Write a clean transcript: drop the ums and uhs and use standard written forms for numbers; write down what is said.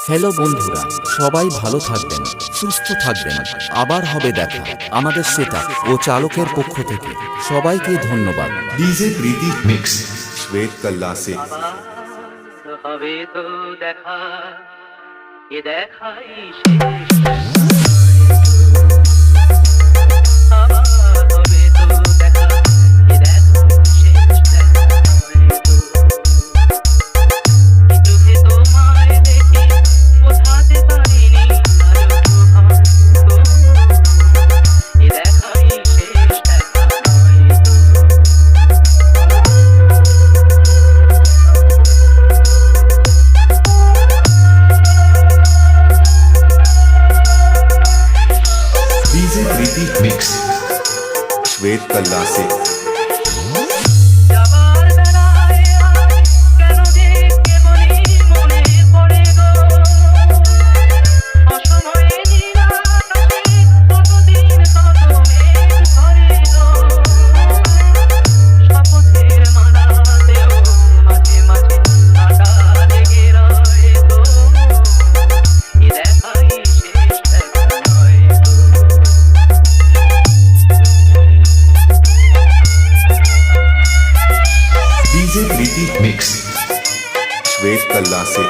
Hello বন্ধুরা, সবাই ভালো থাকবেন, সুস্থ থাকবেন। আবার হবে দেখা আমাদের সেটআপ ও চালকের পক্ষ থেকে সবাইকে ধন্যবাদ। डीजे प्रीति मिक्स श्वेत कल्ला से হবে তো দেখা এ দেখাই শেষ আবার হবে তো দেখা এ দেখাই শেষ চোখে তোমায় দেখে বোঝাতে পারিনি আরো হয়তো এ দেখাই শেষ দেখা হয়তো डीजे प्रीति मिक्स श्वेत कल्ला से যাবার বেলায় আজ কেন যে কেবলই মনে পড়ে গো অসময়ে নিরানন্দে কতদিন কত মেঘ ধরে গো শপথের মালাতেও মাঝে মাঝে কাঁটা লেগে রয় গো এ দেখাই শেষ দেখা নয় গো डीजे प्रीति मिक्स श्वेत कल्ला से